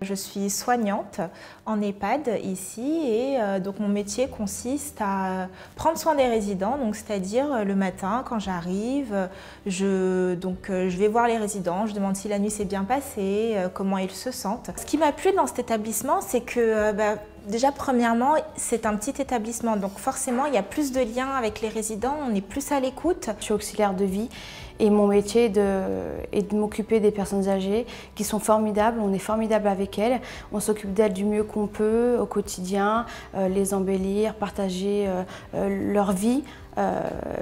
Je suis soignante en EHPAD ici et donc mon métier consiste à prendre soin des résidents, c'est-à-dire le matin quand j'arrive, je vais voir les résidents, je demande si la nuit s'est bien passée, comment ils se sentent. Ce qui m'a plu dans cet établissement, c'est que déjà premièrement, c'est un petit établissement, donc forcément il y a plus de liens avec les résidents, on est plus à l'écoute. Je suis auxiliaire de vie et mon métier est de m'occuper des personnes âgées qui sont formidables, on est formidable avec elles, on s'occupe d'elles du mieux qu'on peut au quotidien, les embellir, partager leur vie,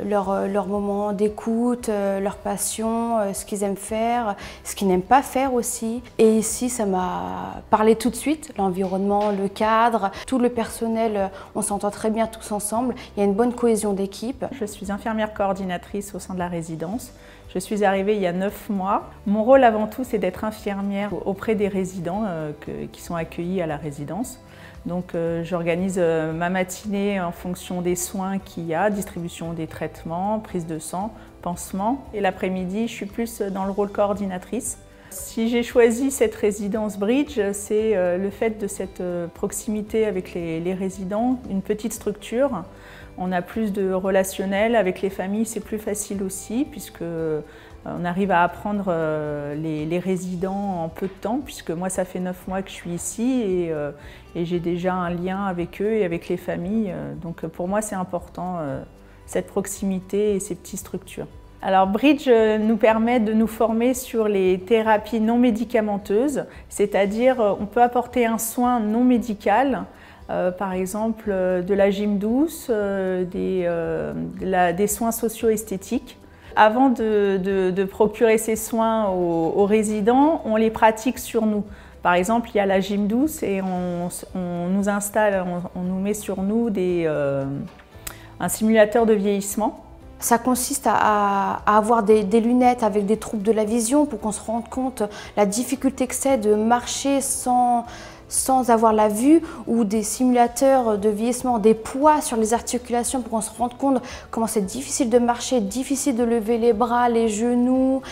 leurs moments d'écoute, leur passion, ce qu'ils aiment faire, ce qu'ils n'aiment pas faire aussi. Et ici, ça m'a parlé tout de suite, l'environnement, le cadre, tout le personnel, on s'entend très bien tous ensemble, il y a une bonne cohésion d'équipe. Je suis infirmière coordinatrice au sein de la résidence. Je suis arrivée il y a 9 mois. Mon rôle avant tout, c'est d'être infirmière auprès des résidents qui sont accueillis à la résidence. Donc j'organise ma matinée en fonction des soins qu'il y a, distribution des traitements, prise de sang, pansement. Et l'après-midi, je suis plus dans le rôle coordinatrice. Si j'ai choisi cette résidence Bridge, c'est le fait de cette proximité avec les résidents, une petite structure. On a plus de relationnel, avec les familles c'est plus facile aussi puisque on arrive à apprendre les résidents en peu de temps puisque moi ça fait 9 mois que je suis ici et j'ai déjà un lien avec eux et avec les familles. Donc pour moi c'est important cette proximité et ces petites structures. Alors Bridge nous permet de nous former sur les thérapies non médicamenteuses, c'est-à-dire on peut apporter un soin non médical. Par exemple de la gym douce, des soins socio-esthétiques. Avant de procurer ces soins aux résidents, on les pratique sur nous. Par exemple, il y a la gym douce et on nous installe, on nous met sur nous un simulateur de vieillissement. Ça consiste à avoir des lunettes avec des troubles de la vision pour qu'on se rende compte la difficulté que c'est de marcher sans avoir la vue, ou des simulateurs de vieillissement, des poids sur les articulations pour qu'on se rende compte comment c'est difficile de marcher, difficile de lever les bras, les genoux,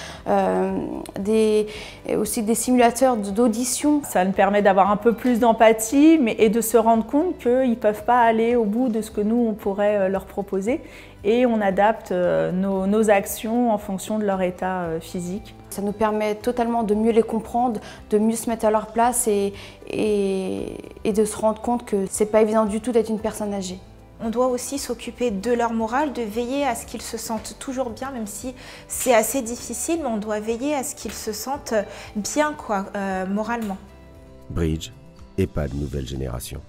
aussi des simulateurs d'audition. Ça nous permet d'avoir un peu plus d'empathie et de se rendre compte qu'ils ne peuvent pas aller au bout de ce que nous on pourrait leur proposer et on adapte nos actions en fonction de leur état physique. Ça nous permet totalement de mieux les comprendre, de mieux se mettre à leur place et de se rendre compte que c'est pas évident du tout d'être une personne âgée. On doit aussi s'occuper de leur morale, de veiller à ce qu'ils se sentent toujours bien, même si c'est assez difficile, mais on doit veiller à ce qu'ils se sentent bien moralement. Bridge, EHPAD nouvelle génération.